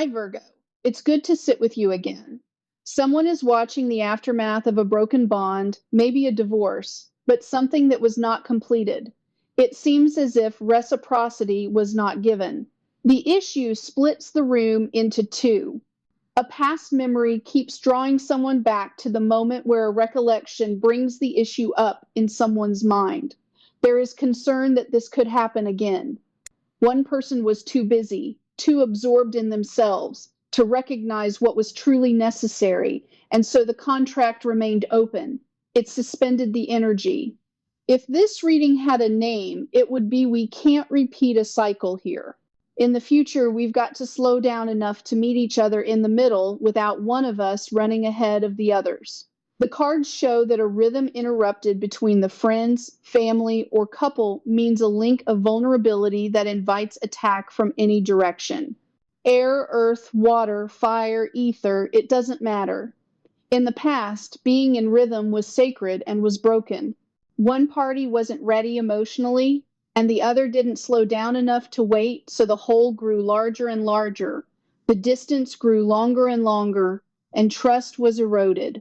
Hi, Virgo. It's good to sit with you again. Someone is watching the aftermath of a broken bond, maybe a divorce, but something that was not completed. It seems as if reciprocity was not given. The issue splits the room into two. A past memory keeps drawing someone back to the moment where a recollection brings the issue up in someone's mind. There is concern that this could happen again. One person was too busy, too absorbed in themselves to recognize what was truly necessary, and so the contract remained open. It suspended the energy. If this reading had a name, it would be "We Can't Repeat a Cycle Here." In the future, we've got to slow down enough to meet each other in the middle without one of us running ahead of the others. The cards show that a rhythm interrupted between the friends, family, or couple means a link of vulnerability that invites attack from any direction. Air, earth, water, fire, ether, it doesn't matter. In the past, being in rhythm was sacred and was broken. One party wasn't ready emotionally, and the other didn't slow down enough to wait, so the hole grew larger and larger. The distance grew longer and longer, and trust was eroded.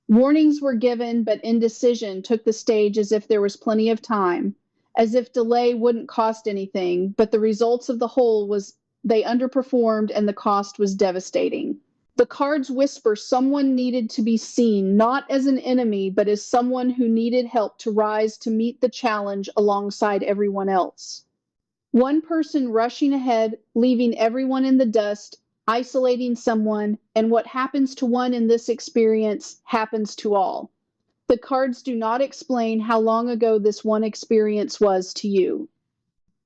Warnings were given, but indecision took the stage as if there was plenty of time, as if delay wouldn't cost anything, but the results of the whole was they underperformed and the cost was devastating. The cards whisper someone needed to be seen, not as an enemy, but as someone who needed help to rise to meet the challenge alongside everyone else. One person rushing ahead, leaving everyone in the dust, isolating someone, and what happens to one in this experience happens to all. The cards do not explain how long ago this one experience was to you.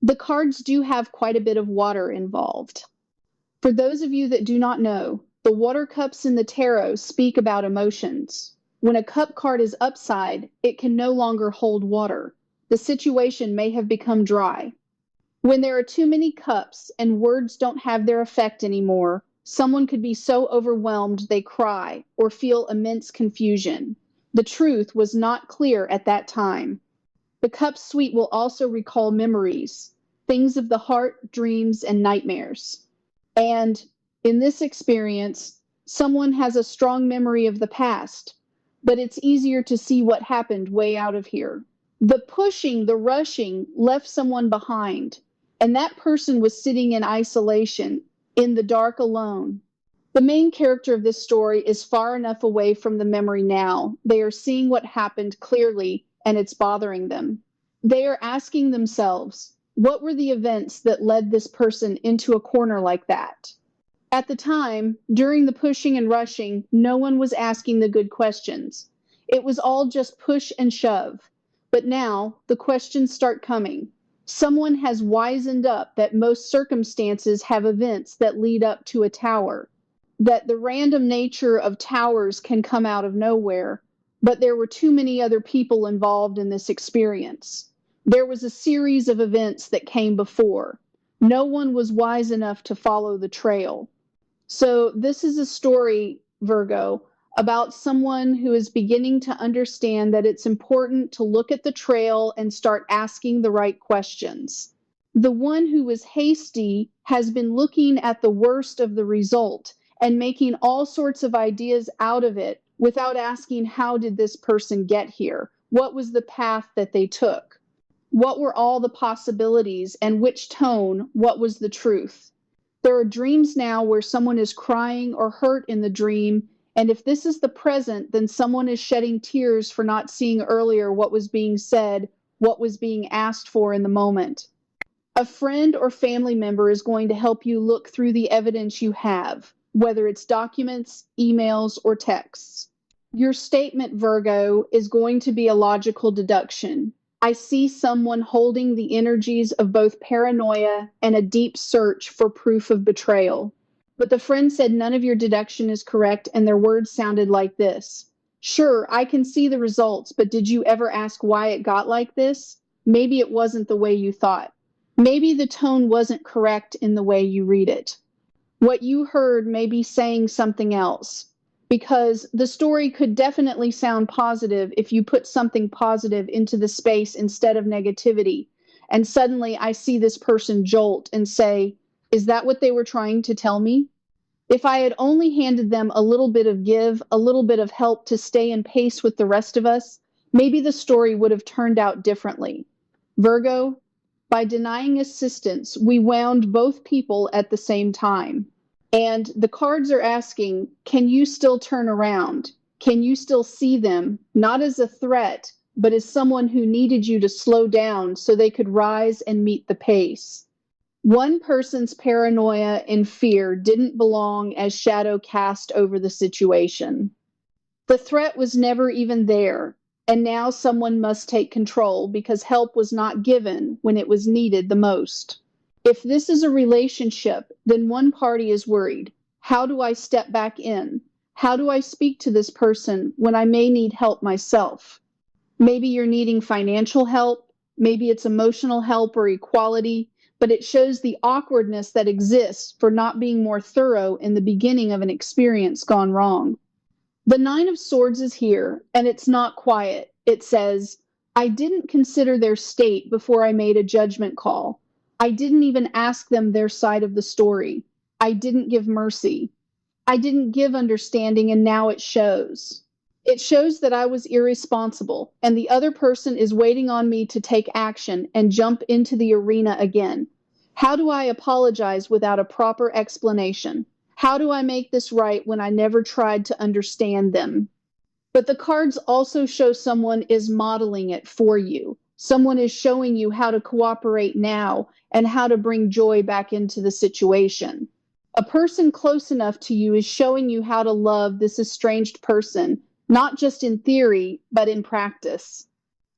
The cards do have quite a bit of water involved. For those of you that do not know, the water cups in the tarot speak about emotions. When a cup card is upside, it can no longer hold water. The situation may have become dry. When there are too many cups and words don't have their effect anymore, someone could be so overwhelmed they cry or feel immense confusion. The truth was not clear at that time. The cup suite will also recall memories, things of the heart, dreams, and nightmares. And in this experience, someone has a strong memory of the past, but it's easier to see what happened way out of here. The pushing, the rushing left someone behind. And that person was sitting in isolation, in the dark alone. The main character of this story is far enough away from the memory now. They are seeing what happened clearly, and it's bothering them. They are asking themselves, what were the events that led this person into a corner like that? At the time, during the pushing and rushing, no one was asking the good questions. It was all just push and shove. But now, the questions start coming. Someone has wisened up that most circumstances have events that lead up to a tower, that the random nature of towers can come out of nowhere, but there were too many other people involved in this experience. There was a series of events that came before. No one was wise enough to follow the trail. So this is a story, Virgo, about someone who is beginning to understand that it's important to look at the trail and start asking the right questions. The one who was hasty has been looking at the worst of the result and making all sorts of ideas out of it without asking, how did this person get here? What was the path that they took? What were all the possibilities, and which tone, what was the truth? There are dreams now where someone is crying or hurt in the dream, and if this is the present, then someone is shedding tears for not seeing earlier what was being said, what was being asked for in the moment. A friend or family member is going to help you look through the evidence you have, whether it's documents, emails, or texts. Your statement, Virgo, is going to be a logical deduction. I see someone holding the energies of both paranoia and a deep search for proof of betrayal. But the friend said none of your deduction is correct, and their words sounded like this. Sure, I can see the results, but did you ever ask why it got like this? Maybe it wasn't the way you thought. Maybe the tone wasn't correct in the way you read it. What you heard may be saying something else, because the story could definitely sound positive if you put something positive into the space instead of negativity. And suddenly I see this person jolt and say, is that what they were trying to tell me? If I had only handed them a little bit of give, a little bit of help to stay in pace with the rest of us, maybe the story would have turned out differently. Virgo, by denying assistance, we wound both people at the same time. And the cards are asking, can you still turn around? Can you still see them, not as a threat, but as someone who needed you to slow down so they could rise and meet the pace? One person's paranoia and fear didn't belong as shadow cast over the situation. The threat was never even there, and now someone must take control because help was not given when it was needed the most. If this is a relationship, then one party is worried. How do I step back in? How do I speak to this person when I may need help myself? Maybe you're needing financial help, maybe it's emotional help or equality, but it shows the awkwardness that exists for not being more thorough in the beginning of an experience gone wrong. The Nine of Swords is here, and it's not quiet. It says, I didn't consider their state before I made a judgment call. I didn't even ask them their side of the story. I didn't give mercy. I didn't give understanding, and now it shows. It shows that I was irresponsible, and the other person is waiting on me to take action and jump into the arena again. How do I apologize without a proper explanation? How do I make this right when I never tried to understand them? But the cards also show someone is modeling it for you. Someone is showing you how to cooperate now and how to bring joy back into the situation. A person close enough to you is showing you how to love this estranged person, not just in theory, but in practice.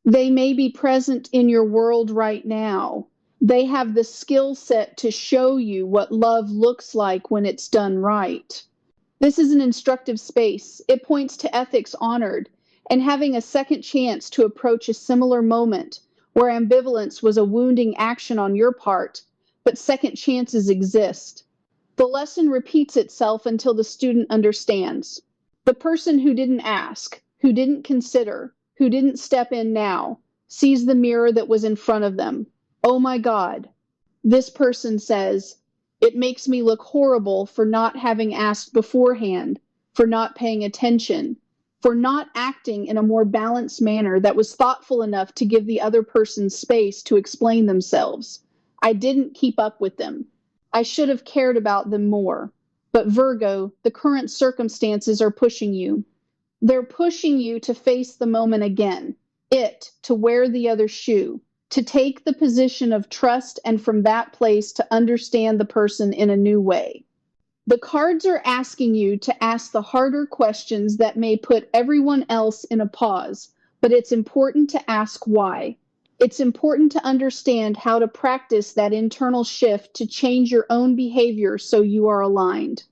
They may be present in your world right now. They have the skill set to show you what love looks like when it's done right. This is an instructive space. It points to ethics honored and having a second chance to approach a similar moment where ambivalence was a wounding action on your part, but second chances exist. The lesson repeats itself until the student understands. The person who didn't ask, who didn't consider, who didn't step in now, sees the mirror that was in front of them. Oh my God. This person says, it makes me look horrible for not having asked beforehand, for not paying attention, for not acting in a more balanced manner that was thoughtful enough to give the other person space to explain themselves. I didn't keep up with them. I should have cared about them more. But Virgo, the current circumstances are pushing you. They're pushing you to face the moment again, to wear the other shoe, to take the position of trust and from that place to understand the person in a new way. The cards are asking you to ask the harder questions that may put everyone else in a pause, but it's important to ask why. It's important to understand how to practice that internal shift to change your own behavior so you are aligned.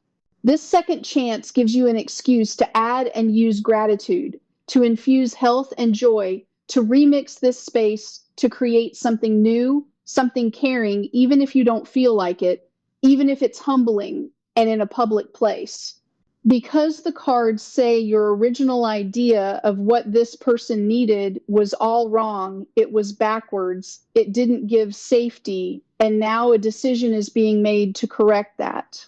This second chance gives you an excuse to add and use gratitude, to infuse health and joy, to remix this space, to create something new, something caring, even if you don't feel like it, even if it's humbling and in a public place. Because the cards say your original idea of what this person needed was all wrong, it was backwards, it didn't give safety, and now a decision is being made to correct that.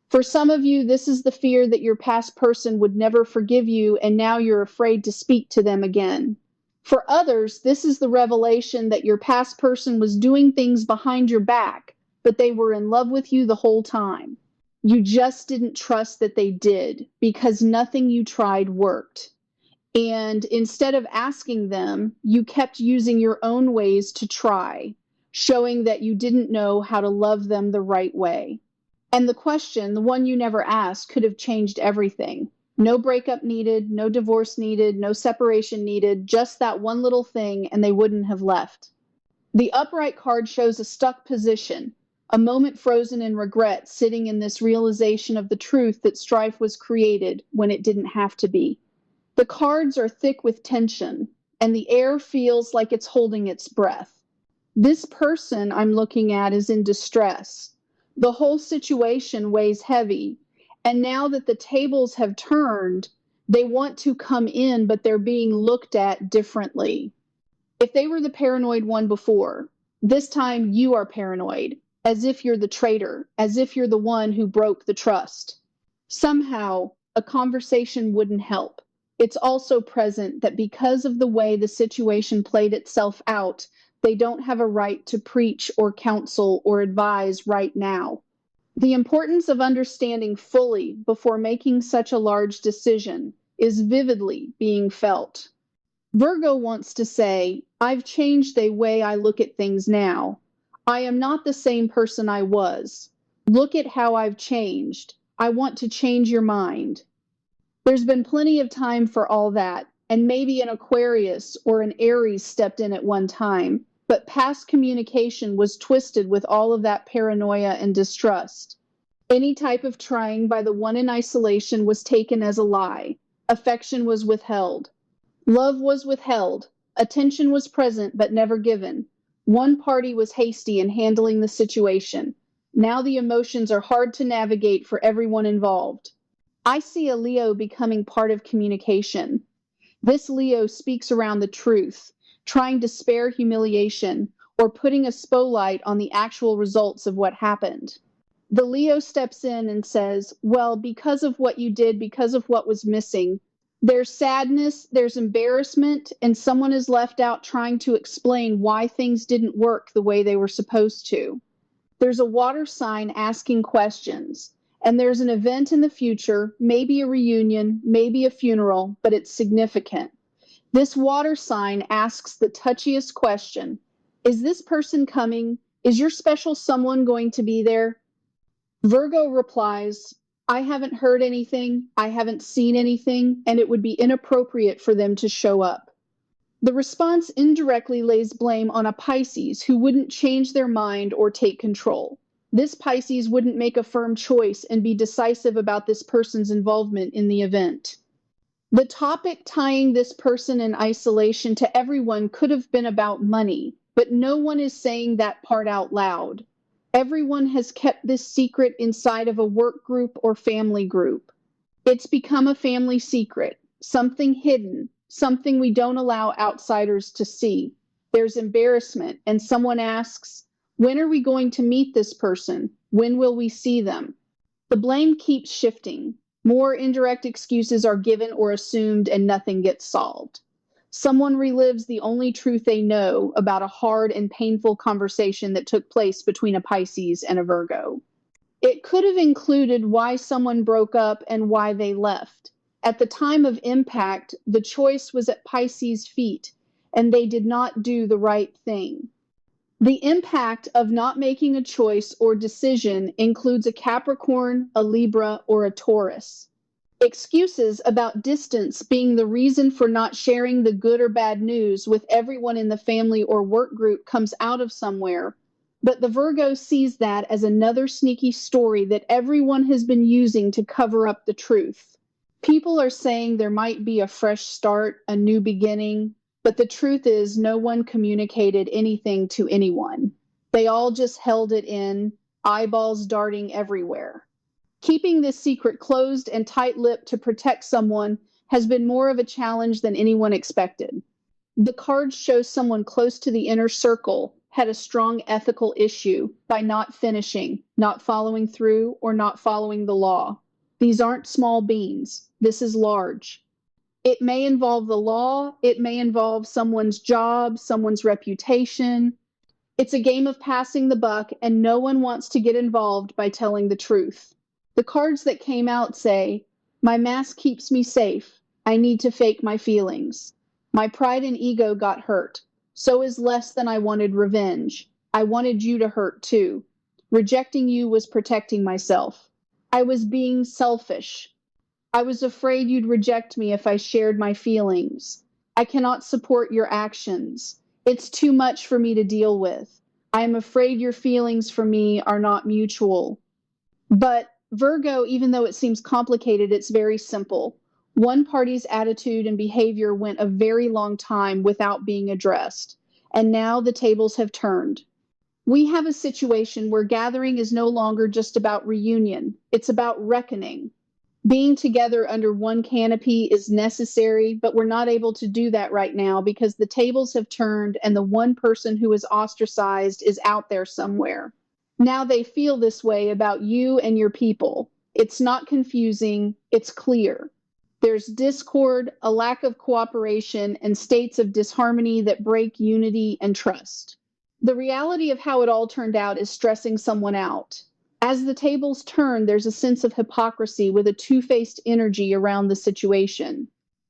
For some of you, this is the fear that your past person would never forgive you, and now you're afraid to speak to them again. For others, this is the revelation that your past person was doing things behind your back, but they were in love with you the whole time. You just didn't trust that they did because nothing you tried worked. And instead of asking them, you kept using your own ways to try, showing that you didn't know how to love them the right way. And the question, the one you never asked, could have changed everything. No breakup needed, no divorce needed, no separation needed, just that one little thing, and they wouldn't have left. The upright card shows a stuck position, a moment frozen in regret, sitting in this realization of the truth that strife was created when it didn't have to be. The cards are thick with tension, and the air feels like it's holding its breath. This person I'm looking at is in distress. The whole situation weighs heavy, and now that the tables have turned, they want to come in, but they're being looked at differently. If they were the paranoid one before, this time you are paranoid, as if you're the traitor, as if you're the one who broke the trust. Somehow, a conversation wouldn't help. It's also present that because of the way the situation played itself out, they don't have a right to preach or counsel or advise right now. The importance of understanding fully before making such a large decision is vividly being felt. Virgo wants to say, I've changed the way I look at things now. I am not the same person I was. Look at how I've changed. I want to change your mind. There's been plenty of time for all that, and maybe an Aquarius or an Aries stepped in at one time, but past communication was twisted with all of that paranoia and distrust. Any type of trying by the one in isolation was taken as a lie. Affection was withheld. Love was withheld. Attention was present but never given. One party was hasty in handling the situation. Now the emotions are hard to navigate for everyone involved. I see a Leo becoming part of communication. This Leo speaks around the truth, trying to spare humiliation or putting a spotlight on the actual results of what happened. The Leo steps in and says, well, because of what you did, because of what was missing, there's sadness, there's embarrassment, and someone is left out trying to explain why things didn't work the way they were supposed to. There's a water sign asking questions, and there's an event in the future, maybe a reunion, maybe a funeral, but it's significant. This water sign asks the touchiest question. Is this person coming? Is your special someone going to be there? Virgo replies, I haven't heard anything, I haven't seen anything, and it would be inappropriate for them to show up. The response indirectly lays blame on a Pisces who wouldn't change their mind or take control. This Pisces wouldn't make a firm choice and be decisive about this person's involvement in the event. The topic tying this person in isolation to everyone could have been about money, but no one is saying that part out loud. Everyone has kept this secret inside of a work group or family group. It's become a family secret, something hidden, something we don't allow outsiders to see. There's embarrassment, and someone asks, when are we going to meet this person? When will we see them? The blame keeps shifting. More indirect excuses are given or assumed, and nothing gets solved. Someone relives the only truth they know about a hard and painful conversation that took place between a Pisces and a Virgo. It could have included why someone broke up and why they left. At the time of impact, the choice was at Pisces' feet, and they did not do the right thing. The impact of not making a choice or decision includes a Capricorn, a Libra, or a Taurus. Excuses about distance being the reason for not sharing the good or bad news with everyone in the family or work group comes out of somewhere, but the Virgo sees that as another sneaky story that everyone has been using to cover up the truth. People are saying there might be a fresh start, a new beginning, but the truth is no one communicated anything to anyone. They all just held it in, eyeballs darting everywhere. Keeping this secret closed and tight-lipped to protect someone has been more of a challenge than anyone expected. The cards show someone close to the inner circle had a strong ethical issue by not finishing, not following through, or not following the law. These aren't small beans. This is large. It may involve the law. It may involve someone's job, someone's reputation. It's a game of passing the buck, and no one wants to get involved by telling the truth. The cards that came out say, my mask keeps me safe. I need to fake my feelings. My pride and ego got hurt. So is less than I wanted revenge. I wanted you to hurt too. Rejecting you was protecting myself. I was being selfish. I was afraid you'd reject me if I shared my feelings. I cannot support your actions. It's too much for me to deal with. I am afraid your feelings for me are not mutual. But Virgo, even though it seems complicated, it's very simple. One party's attitude and behavior went a very long time without being addressed, and now the tables have turned. We have a situation where gathering is no longer just about reunion, it's about reckoning. Being together under one canopy is necessary, but we're not able to do that right now because the tables have turned and the one person who is ostracized is out there somewhere. Now they feel this way about you and your people. It's not confusing, it's clear. There's discord, a lack of cooperation, and states of disharmony that break unity and trust. The reality of how it all turned out is stressing someone out. As the tables turn, there's a sense of hypocrisy with a two-faced energy around the situation.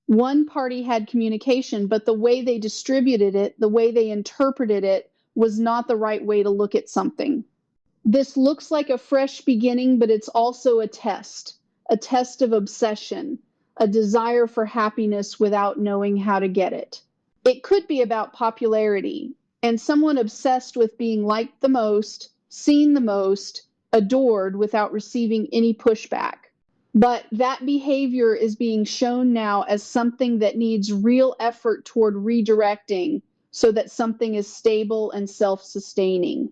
One party had communication, but the way they distributed it, the way they interpreted it, was not the right way to look at something. This looks like a fresh beginning, but it's also a test of obsession, a desire for happiness without knowing how to get it. It could be about popularity and someone obsessed with being liked the most, seen the most, adored without receiving any pushback. But that behavior is being shown now as something that needs real effort toward redirecting so that something is stable and self-sustaining.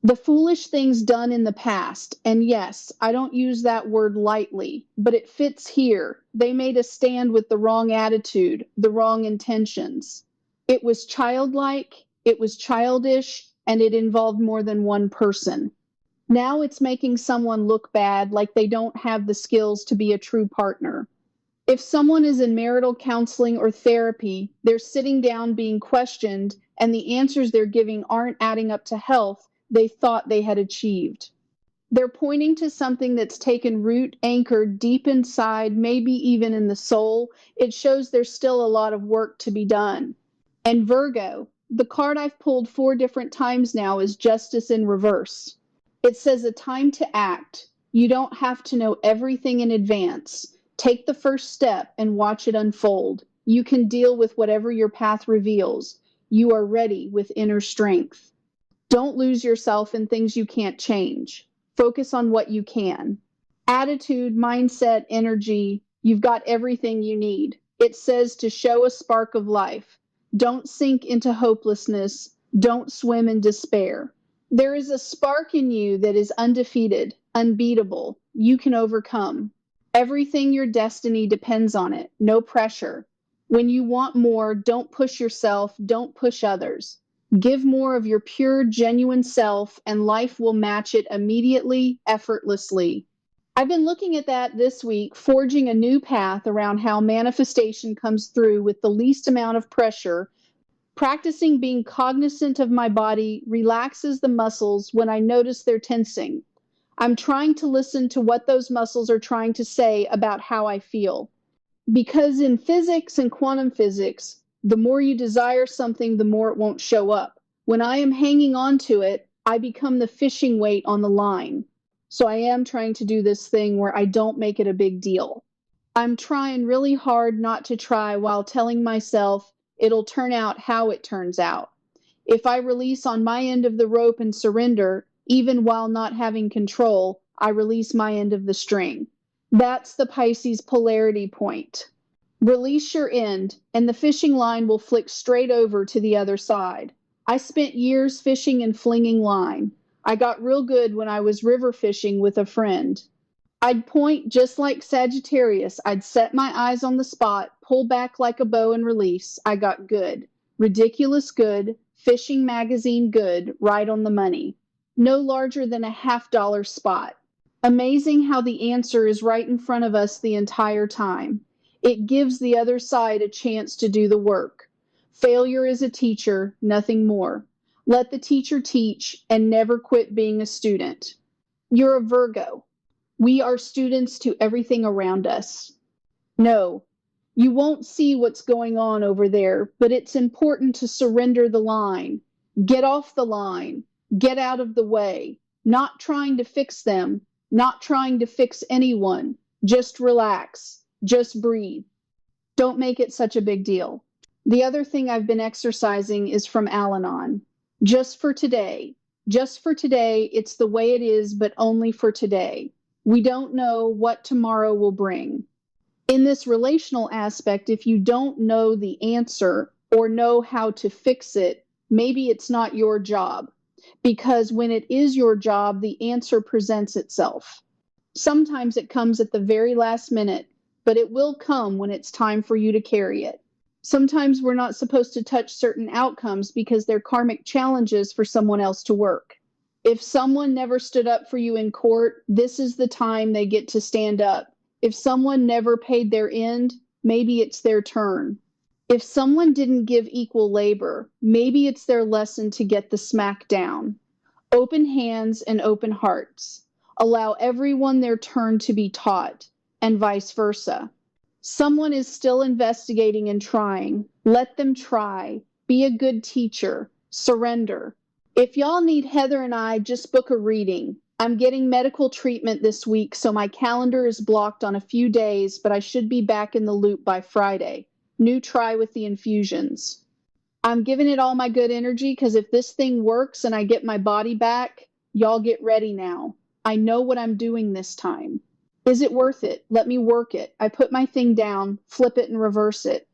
The foolish things done in the past, and yes, I don't use that word lightly, but it fits here. They made a stand with the wrong attitude, the wrong intentions. It was childlike, it was childish, and it involved more than one person. Now it's making someone look bad, like they don't have the skills to be a true partner. If someone is in marital counseling or therapy, they're sitting down being questioned, and the answers they're giving aren't adding up to health they thought they had achieved. They're pointing to something that's taken root, anchored deep inside, maybe even in the soul. It shows there's still a lot of work to be done. And Virgo, the card I've pulled 4 different times now, is Justice in reverse. It says a time to act. You don't have to know everything in advance. Take the first step and watch it unfold. You can deal with whatever your path reveals. You are ready with inner strength. Don't lose yourself in things you can't change. Focus on what you can. Attitude, mindset, energy, you've got everything you need. It says to show a spark of life. Don't sink into hopelessness. Don't swim in despair. There is a spark in you that is undefeated, unbeatable. You can overcome. Everything your destiny depends on it. No pressure. When you want more, don't push yourself. Don't push others. Give more of your pure, genuine self, and life will match it immediately, effortlessly. I've been looking at that this week, forging a new path around how manifestation comes through with the least amount of pressure. Practicing being cognizant of my body relaxes the muscles when I notice they're tensing. I'm trying to listen to what those muscles are trying to say about how I feel. Because in physics and quantum physics, the more you desire something, the more it won't show up. When I am hanging on to it, I become the fishing weight on the line. So I am trying to do this thing where I don't make it a big deal. I'm trying really hard not to try while telling myself it'll turn out how it turns out. If I release on my end of the rope and surrender, even while not having control, I release my end of the string. That's the Pisces polarity point. Release your end, and the fishing line will flick straight over to the other side. I spent years fishing and flinging line. I got real good when I was river fishing with a friend. I'd point just like Sagittarius. I'd set my eyes on the spot, pull back like a bow and release. I got good. Ridiculous good, fishing magazine good, right on the money. No larger than a $50 spot. Amazing how the answer is right in front of us the entire time. It gives the other side a chance to do the work. Failure is a teacher, nothing more. Let the teacher teach and never quit being a student. You're a Virgo. We are students to everything around us. No, you won't see what's going on over there, but it's important to surrender the line. Get off the line. Get out of the way. Not trying to fix them. Not trying to fix anyone. Just relax. Just breathe. Don't make it such a big deal. The other thing I've been exercising is from Al-Anon. Just for today. Just for today, it's the way it is, but only for today. We don't know what tomorrow will bring. In this relational aspect, if you don't know the answer or know how to fix it, maybe it's not your job. Because when it is your job, the answer presents itself. Sometimes it comes at the very last minute, but it will come when it's time for you to carry it. Sometimes we're not supposed to touch certain outcomes because they're karmic challenges for someone else to work. If someone never stood up for you in court, this is the time they get to stand up. If someone never paid their end, maybe it's their turn. If someone didn't give equal labor, maybe it's their lesson to get the smack down. Open hands and open hearts. Allow everyone their turn to be taught, and vice versa. Someone is still investigating and trying. Let them try. Be a good teacher. Surrender. If y'all need Heather and I, just book a reading. I'm getting medical treatment this week, so my calendar is blocked on a few days, but I should be back in the loop by Friday. New try with the infusions. I'm giving it all my good energy because if this thing works and I get my body back, y'all get ready now. I know what I'm doing this time. Is it worth it? Let me work it. I put my thing down, flip it and reverse it.